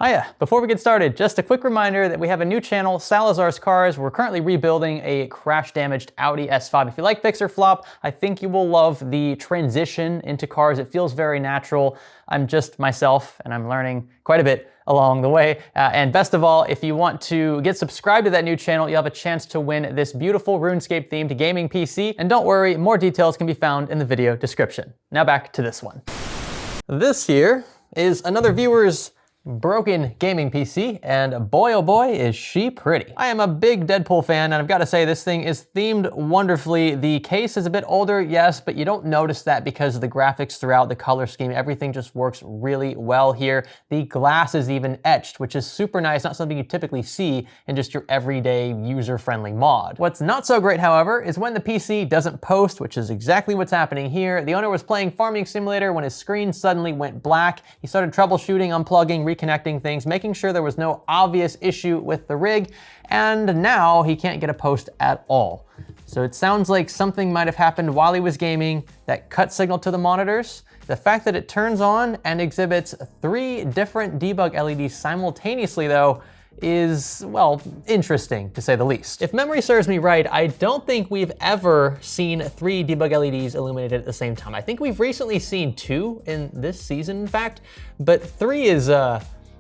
Hiya! Before we get started, just a quick reminder that we have a new channel, Salazar's Cars. We're currently rebuilding a crash-damaged Audi S5. If you like fix or flop, I think you will love the transition into cars. It feels very natural. I'm just myself, and I'm learning quite a bit along the way. And best of all, if you want to get subscribed to that new channel, you'll have a chance to win this beautiful RuneScape-themed gaming PC. And don't worry, more details can be found in the video description. Now back to this one. This here is another viewer's broken gaming PC, and boy oh boy is she pretty. I am a big Deadpool fan, and I've got to say this thing is themed wonderfully. The case is a bit older, yes, but you don't notice that because of the graphics throughout, the color scheme. Everything just works really well here. The glass is even etched, which is super nice, not something you typically see in just your everyday user-friendly mod. What's not so great, however, is when the PC doesn't post, which is exactly what's happening here. The owner was playing Farming Simulator when his screen suddenly went black. He started troubleshooting, unplugging, reconnecting things, making sure there was no obvious issue with the rig, and now he can't get a post at all. So it sounds like something might have happened while he was gaming that cut signal to the monitors. The fact that it turns on and exhibits 3 different debug LEDs simultaneously, though, is, well, interesting to say the least. If memory serves me right, I don't think we've ever seen 3 debug LEDs illuminated at the same time. I think we've recently seen 2 in this season, in fact, but 3 is,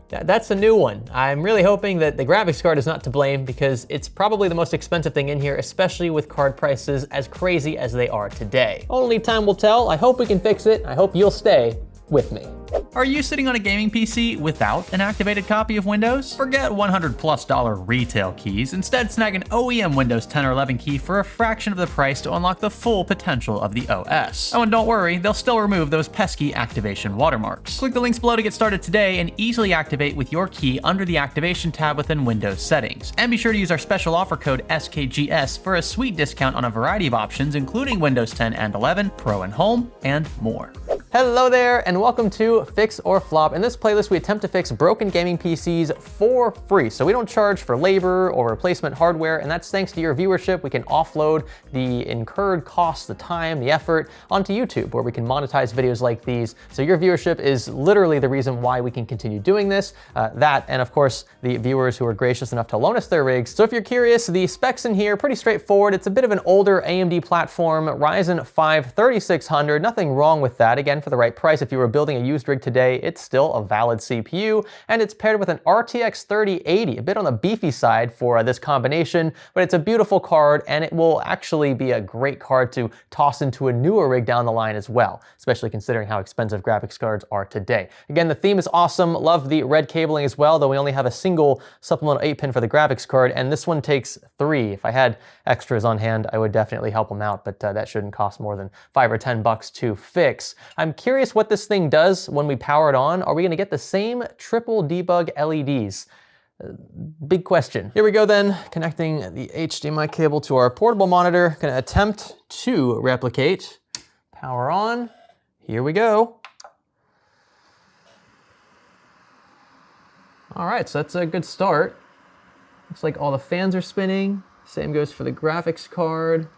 that's a new one. I'm really hoping that the graphics card is not to blame, because it's probably the most expensive thing in here, especially with card prices as crazy as they are today. Only time will tell. I hope we can fix it. I hope you'll stay with me. Are you sitting on a gaming PC without an activated copy of Windows? Forget $100+ retail keys. Instead, snag an OEM Windows 10 or 11 key for a fraction of the price to unlock the full potential of the OS. Oh, and don't worry, they'll still remove those pesky activation watermarks. Click the links below to get started today and easily activate with your key under the activation tab within Windows settings. And be sure to use our special offer code SKGS for a sweet discount on a variety of options, including Windows 10 and 11, Pro and Home, and more. Hello there, and welcome to Fix or Flop. In this playlist, we attempt to fix broken gaming PCs for free. So we don't charge for labor or replacement hardware, and that's thanks to your viewership. We can offload the incurred costs, the time, the effort onto YouTube, where we can monetize videos like these. So your viewership is literally the reason why we can continue doing this. That, and of course, the viewers who are gracious enough to loan us their rigs. So if you're curious, the specs in here are pretty straightforward. It's a bit of an older AMD platform, Ryzen 5 3600, nothing wrong with that. Again, for the right price, if you were building a used rig today, it's still a valid CPU, and it's paired with an RTX 3080, a bit on the beefy side for this combination, but it's a beautiful card, and it will actually be a great card to toss into a newer rig down the line as well, especially considering how expensive graphics cards are today. Again, the theme is awesome. Love the red cabling as well, though we only have a single supplemental 8-pin for the graphics card, and this one takes 3. If I had extras on hand, I would definitely help them out, but that shouldn't cost more than $5 or $10 to fix. I'm curious what this thing does when we power it on. Are we gonna get the same triple debug LEDs? Big question. Here we go then, connecting the HDMI cable to our portable monitor. Gonna attempt to replicate. Power on, here we go. All right, so that's a good start. Looks like all the fans are spinning. Same goes for the graphics card.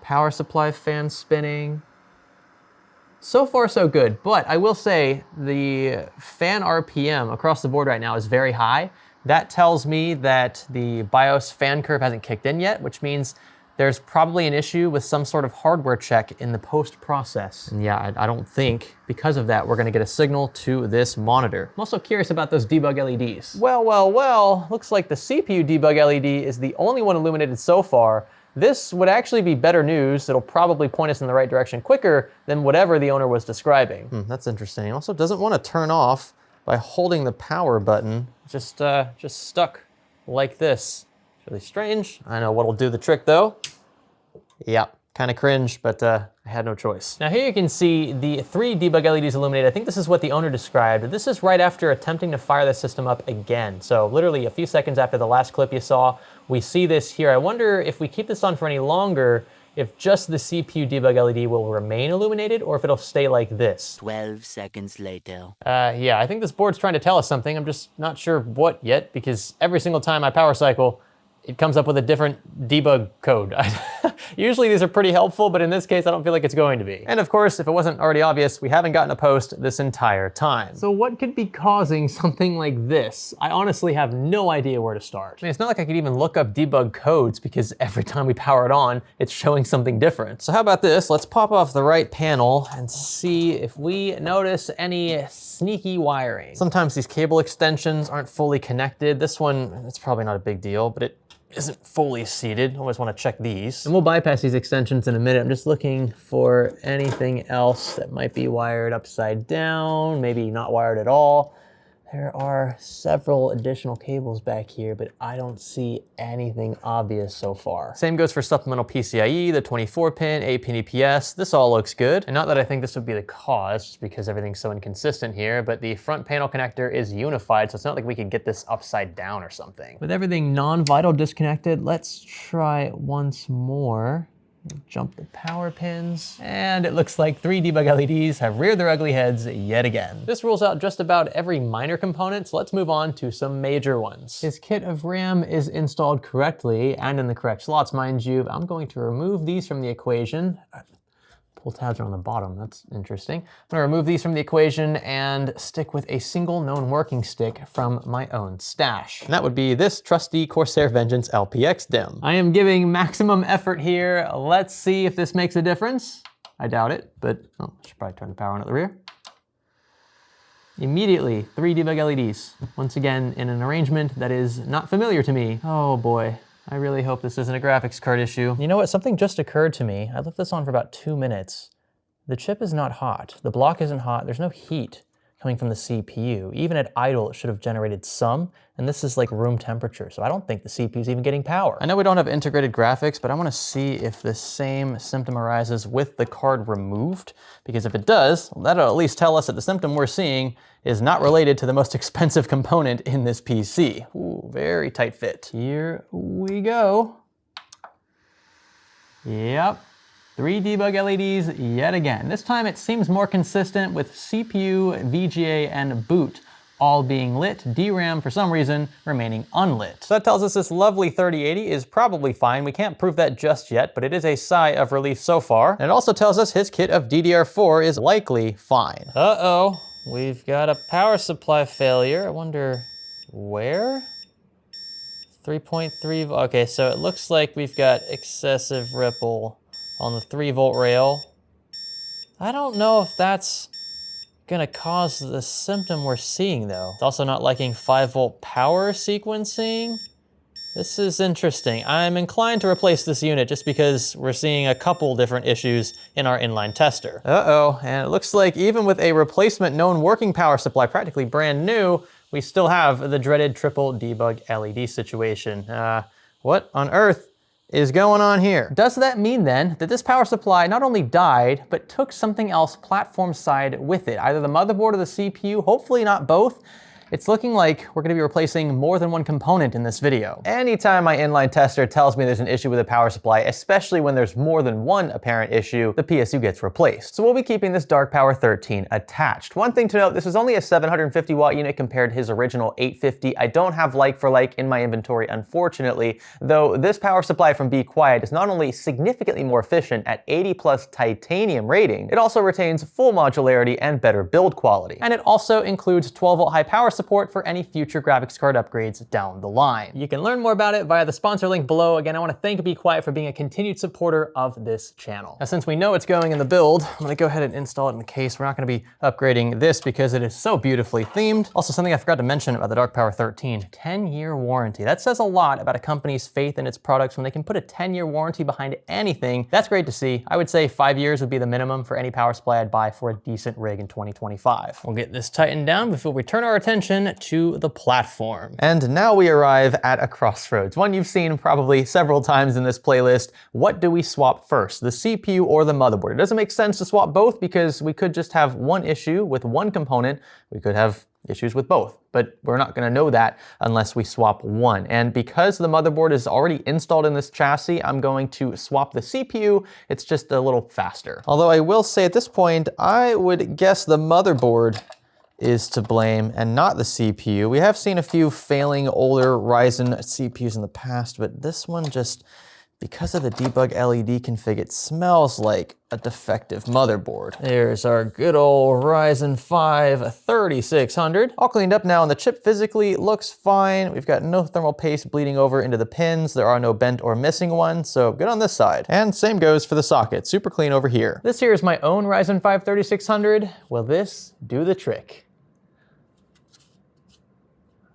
Power supply fan spinning. So far, so good, but I will say the fan RPM across the board right now is very high. That tells me that the BIOS fan curve hasn't kicked in yet, which means there's probably an issue with some sort of hardware check in the post process. And yeah, I don't think because of that, we're gonna get a signal to this monitor. I'm also curious about those debug LEDs. Well, looks like the CPU debug LED is the only one illuminated so far. This would actually be better news. It'll probably point us in the right direction quicker than whatever the owner was describing. That's interesting. It also doesn't want to turn off by holding the power button. Just stuck like this. It's really strange. I know what'll do the trick though. Yep, kind of cringe, but I had no choice. Now here you can see the 3 debug LEDs illuminated. I think this is what the owner described. This is right after attempting to fire the system up again. So literally a few seconds after the last clip you saw, we see this here. I wonder if we keep this on for any longer, if just the CPU debug LED will remain illuminated or if it'll stay like this. 12 seconds later. Yeah, I think this board's trying to tell us something. I'm just not sure what yet, because every single time I power cycle, it comes up with a different debug code. Usually these are pretty helpful, but in this case, I don't feel like it's going to be. And of course, if it wasn't already obvious, we haven't gotten a post this entire time. So what could be causing something like this? I honestly have no idea where to start. I mean, it's not like I could even look up debug codes because every time we power it on, it's showing something different. So how about this? Let's pop off the right panel and see if we notice any sneaky wiring. Sometimes these cable extensions aren't fully connected. This one, it's probably not a big deal, but it isn't fully seated. Always want to check these. And we'll bypass these extensions in a minute. I'm just looking for anything else that might be wired upside down, maybe not wired at all. There are several additional cables back here, but I don't see anything obvious so far. Same goes for supplemental PCIe, the 24-pin, 8-pin EPS. This all looks good. And not that I think this would be the cause, just because everything's so inconsistent here, but the front panel connector is unified, so it's not like we could get this upside down or something. With everything non-vital disconnected, let's try once more. Jump the power pins, and it looks like 3 debug LEDs have reared their ugly heads yet again. This rules out just about every minor component, so let's move on to some major ones. His kit of RAM is installed correctly and in the correct slots, mind you. I'm going to remove these from the equation. Pull tabs are on the bottom, that's interesting. I'm gonna remove these from the equation and stick with a single known working stick from my own stash. And that would be this trusty Corsair Vengeance LPX DIMM. I am giving maximum effort here. Let's see if this makes a difference. I doubt it, but I should probably turn the power on at the rear. Immediately, 3 debug LEDs. Once again, in an arrangement that is not familiar to me. Oh boy. I really hope this isn't a graphics card issue. You know what, something just occurred to me. I left this on for about 2 minutes. The chip is not hot. The block isn't hot. There's no heat coming from the CPU. Even at idle, it should have generated some, and this is like room temperature, so I don't think the CPU is even getting power. I know we don't have integrated graphics, but I wanna see if the same symptom arises with the card removed, because if it does, well, that'll at least tell us that the symptom we're seeing is not related to the most expensive component in this PC. Ooh, very tight fit. Here we go. Yep. 3 debug LEDs yet again. This time it seems more consistent with CPU, VGA, and boot all being lit, DRAM for some reason remaining unlit. So that tells us this lovely 3080 is probably fine. We can't prove that just yet, but it is a sigh of relief so far. And it also tells us his kit of DDR4 is likely fine. Uh-oh, we've got a power supply failure. I wonder where? 3.3, okay, so it looks like we've got excessive ripple on the 3-volt rail. I don't know if that's gonna cause the symptom we're seeing though. It's also not liking 5-volt power sequencing. This is interesting. I'm inclined to replace this unit just because we're seeing a couple different issues in our inline tester. Uh-oh, and it looks like even with a replacement known working power supply, practically brand new, we still have the dreaded triple debug LED situation. What on earth is going on here? Does that mean then that this power supply not only died, but took something else platform side with it? Either the motherboard or the CPU, hopefully not both. It's looking like we're gonna be replacing more than one component in this video. Anytime my inline tester tells me there's an issue with a power supply, especially when there's more than one apparent issue, the PSU gets replaced. So we'll be keeping this Dark Power 13 attached. One thing to note, this is only a 750 watt unit compared to his original 850. I don't have like for like in my inventory, unfortunately, though this power supply from Be Quiet is not only significantly more efficient at 80+ titanium rating, it also retains full modularity and better build quality. And it also includes 12-volt high power support for any future graphics card upgrades down the line. You can learn more about it via the sponsor link below. Again, I want to thank Be Quiet for being a continued supporter of this channel. Now, since we know it's going in the build, I'm gonna go ahead and install it in case. We're not gonna be upgrading this because it is so beautifully themed. Also, something I forgot to mention about the Dark Power 13, 10-year warranty. That says a lot about a company's faith in its products when they can put a 10-year warranty behind anything. That's great to see. I would say 5 years would be the minimum for any power supply I'd buy for a decent rig in 2025. We'll get this tightened down before we turn our attention to the platform. And now we arrive at a crossroads, one you've seen probably several times in this playlist. What do we swap first, the CPU or the motherboard? It doesn't make sense to swap both because we could just have one issue with one component. We could have issues with both, but we're not gonna know that unless we swap one. And because the motherboard is already installed in this chassis, I'm going to swap the CPU. It's just a little faster. Although I will say at this point, I would guess the motherboard is to blame and not the CPU. We have seen a few failing older Ryzen CPUs in the past, but this one just, because of the debug LED config, it smells like a defective motherboard. There's our good old Ryzen 5 3600. All cleaned up now, and the chip physically looks fine. We've got no thermal paste bleeding over into the pins. There are no bent or missing ones, so good on this side. And same goes for the socket. Super clean over here. This here is my own Ryzen 5 3600. Will this do the trick?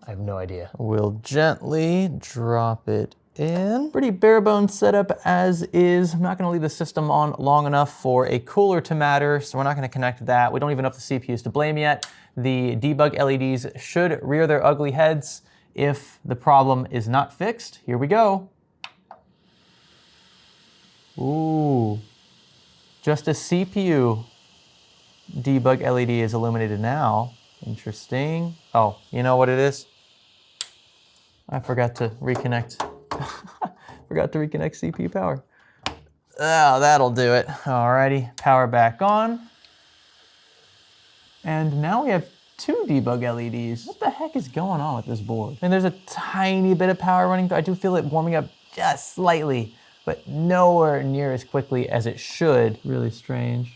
I have no idea. We'll gently drop it in. Pretty bare bones setup as is. I'm not gonna leave the system on long enough for a cooler to matter, so we're not gonna connect that. We don't even know if the CPU is to blame yet. The debug LEDs should rear their ugly heads if the problem is not fixed. Here we go. Ooh, just a CPU debug LED is illuminated now. Interesting. Oh, you know what it is? I forgot to reconnect. Forgot to reconnect CPU power. Oh, that'll do it. Alrighty, power back on. And now we have 2 debug LEDs. What the heck is going on with this board? And there's a tiny bit of power running, but I do feel it warming up just slightly, but nowhere near as quickly as it should. Really strange.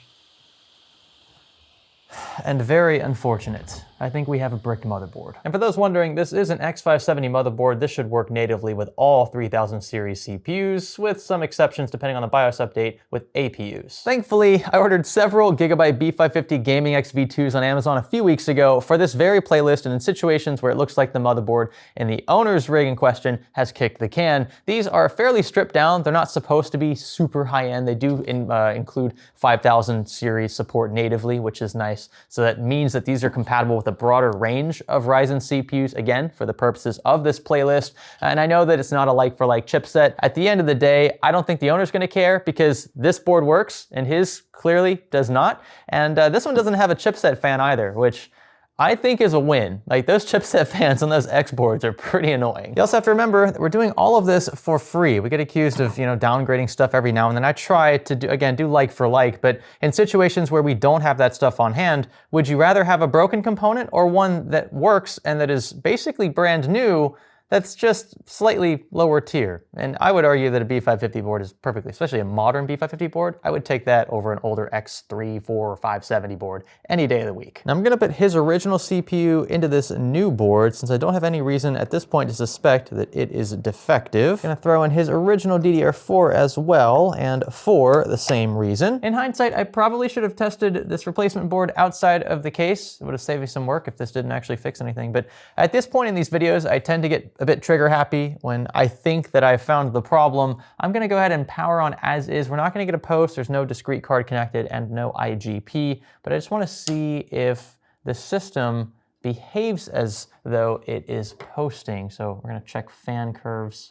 And very unfortunate. I think we have a bricked motherboard. And for those wondering, this is an X570 motherboard. This should work natively with all 3000 series CPUs, with some exceptions depending on the BIOS update with APUs. Thankfully, I ordered several Gigabyte B550 Gaming X V2s on Amazon a few weeks ago for this very playlist, and in situations where it looks like the motherboard in the owner's rig in question has kicked the can. These are fairly stripped down. They're not supposed to be super high-end. They do include 5000 series support natively, which is nice. So that means that these are compatible with a broader range of Ryzen CPUs, again, for the purposes of this playlist. And I know that it's not a like-for-like chipset. At the end of the day, I don't think the owner's gonna care because this board works and his clearly does not. And this one doesn't have a chipset fan either, which I think is a win. Like, those chipset fans on those X boards are pretty annoying. You also have to remember that we're doing all of this for free. We get accused of, downgrading stuff every now and then. I try to do like for like, but in situations where we don't have that stuff on hand, would you rather have a broken component or one that works and that is basically brand new that's just slightly lower tier? And I would argue that a B550 board is perfectly, especially a modern B550 board, I would take that over an older X3, 4, or 570 board any day of the week. Now I'm gonna put his original CPU into this new board since I don't have any reason at this point to suspect that it is defective. I'm gonna throw in his original DDR4 as well, and for the same reason. In hindsight, I probably should have tested this replacement board outside of the case. It would have saved me some work if this didn't actually fix anything. But at this point in these videos, I tend to get a bit trigger happy when I think that I've found the problem. I'm gonna go ahead and power on as is. We're not gonna get a post, there's no discrete card connected and no IGP, but I just wanna see if the system behaves as though it is posting. So we're gonna check fan curves,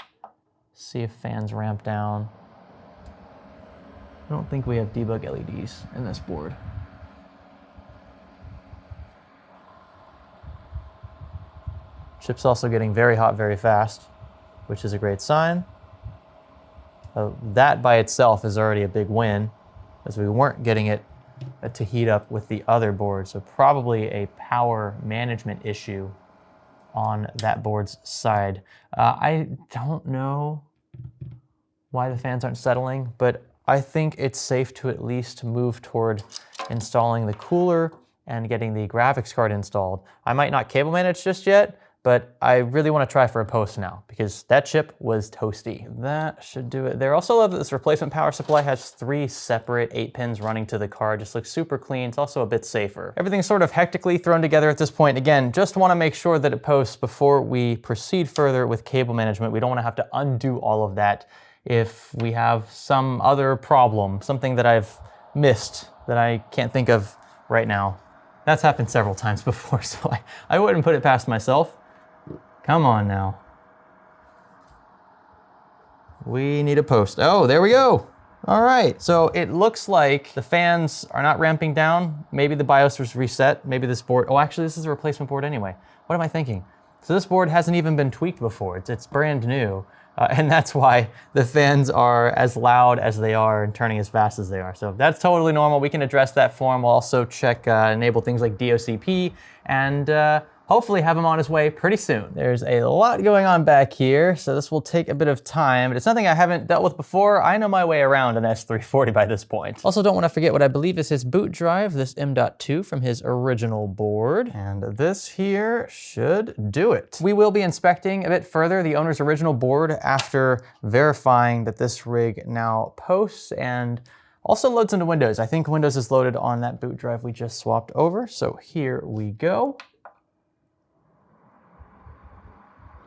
see if fans ramp down. I don't think we have debug LEDs in this board. Chip's also getting very hot very fast, which is a great sign. That by itself is already a big win, as we weren't getting it to heat up with the other board. So probably a power management issue on that board's side. I don't know why the fans aren't settling, but I think it's safe to at least move toward installing the cooler and getting the graphics card installed. I might not cable manage just yet, but I really want to try for a post now because that chip was toasty. That should do it there. Also love that this replacement power supply has 3 separate 8 pins running to the card. Just looks super clean. It's also a bit safer. Everything's sort of hectically thrown together at this point. Again, just want to make sure that it posts before we proceed further with cable management. We don't want to have to undo all of that if we have some other problem, something that I've missed that I can't think of right now. That's happened several times before, so I wouldn't put it past myself. Come on now. We need a post. Oh, there we go. All right, so it looks like the fans are not ramping down. Maybe the BIOS was reset. Maybe this board, oh, actually this is a replacement board anyway. What am I thinking? So this board hasn't even been tweaked before. It's brand new. and that's why the fans are as loud as they are and turning as fast as they are. So that's totally normal. We can address that for him. We'll also check, enable things like DOCP, and hopefully have him on his way pretty soon. There's a lot going on back here, so this will take a bit of time, but it's something I haven't dealt with before. I know my way around an S340 by this point. Also, don't want to forget what I believe is his boot drive, this M.2 from his original board. And this here should do it. We will be inspecting a bit further the owner's original board after verifying that this rig now posts and also loads into Windows. I think Windows is loaded on that boot drive we just swapped over, so here we go.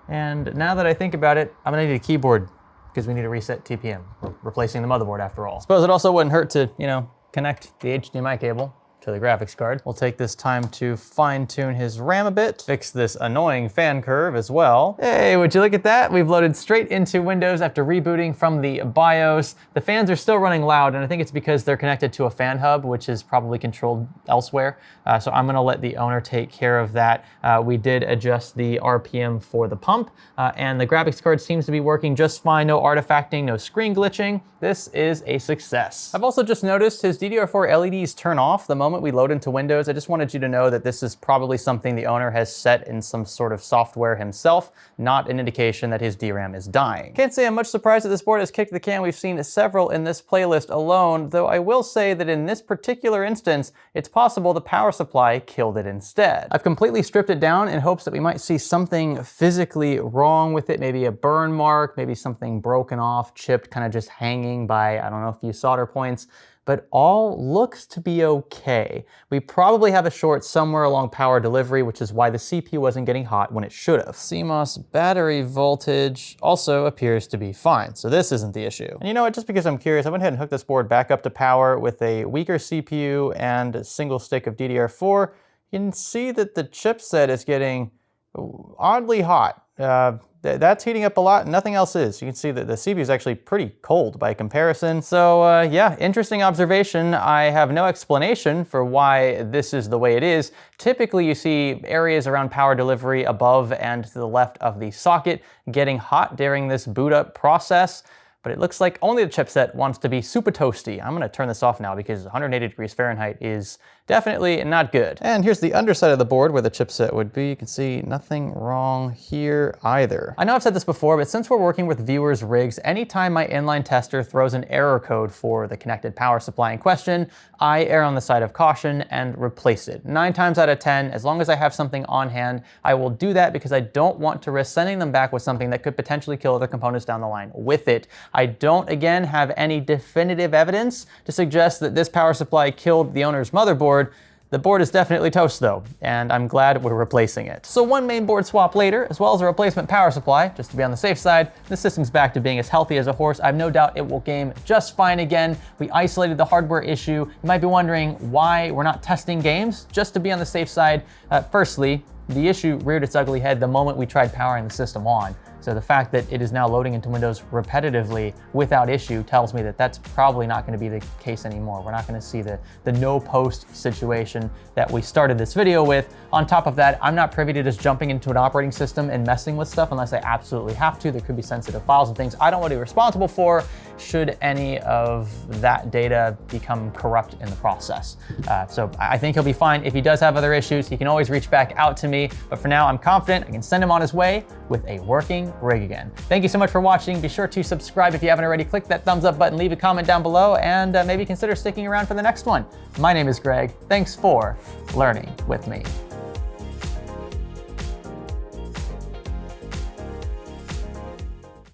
And now that I think about it, I'm gonna need a keyboard because we need to reset TPM. We're replacing the motherboard after all. Suppose it also wouldn't hurt to, connect the HDMI cable to the graphics card. We'll take this time to fine tune his RAM a bit, fix this annoying fan curve as well. Hey, would you look at that? We've loaded straight into Windows after rebooting from the BIOS. The fans are still running loud, and I think it's because they're connected to a fan hub, which is probably controlled elsewhere. So I'm gonna let the owner take care of that. We did adjust the RPM for the pump, and the graphics card seems to be working just fine. No artifacting, no screen glitching. This is a success. I've also just noticed his DDR4 LEDs turn off the moment we load into Windows. I just wanted you to know that this is probably something the owner has set in some sort of software himself, not an indication that his DRAM is dying. Can't say I'm much surprised that this board has kicked the can. We've seen several in this playlist alone, though I will say that in this particular instance, it's possible the power supply killed it instead. I've completely stripped it down in hopes that we might see something physically wrong with it, maybe a burn mark, maybe something broken off, chipped, kind of just hanging by, I don't know, a few solder points. But all looks to be okay. We probably have a short somewhere along power delivery, which is why the CPU wasn't getting hot when it should have. CMOS battery voltage also appears to be fine, so this isn't the issue. And you know what, just because I'm curious, I went ahead and hooked this board back up to power with a weaker CPU and a single stick of DDR4. You can see that the chipset is getting oddly hot. That's heating up a lot, and nothing else is. You can see that the CPU is actually pretty cold by comparison. So yeah, interesting observation. I have no explanation for why this is the way it is. Typically, you see areas around power delivery above and to the left of the socket getting hot during this boot up process. But it looks like only the chipset wants to be super toasty. I'm gonna turn this off now because 180 degrees Fahrenheit is definitely not good. And here's the underside of the board where the chipset would be. You can see nothing wrong here either. I know I've said this before, but since we're working with viewers' rigs, anytime my inline tester throws an error code for the connected power supply in question, I err on the side of caution and replace it. 9 times out of 10, as long as I have something on hand, I will do that because I don't want to risk sending them back with something that could potentially kill other components down the line with it. I don't, again, have any definitive evidence to suggest that this power supply killed the owner's motherboard. The board is definitely toast though, and I'm glad we're replacing it. So one main board swap later, as well as a replacement power supply, just to be on the safe side, the system's back to being as healthy as a horse. I have no doubt it will game just fine again. We isolated the hardware issue. You might be wondering why we're not testing games, just to be on the safe side. Firstly, the issue reared its ugly head the moment we tried powering the system on. So the fact that it is now loading into Windows repetitively without issue tells me that that's probably not going to be the case anymore. We're not going to see the no post situation that we started this video with. On top of that, I'm not privy to just jumping into an operating system and messing with stuff unless I absolutely have to. There could be sensitive files and things I don't want to be responsible for should any of that data become corrupt in the process. So I think he'll be fine. If he does have other issues, he can always reach back out to me. But for now, I'm confident I can send him on his way with a working rig again. Thank you so much for watching. Be sure to subscribe if you haven't already. Click that thumbs up button, leave a comment down below, and maybe consider sticking around for the next one. My name is Greg. Thanks for learning with me.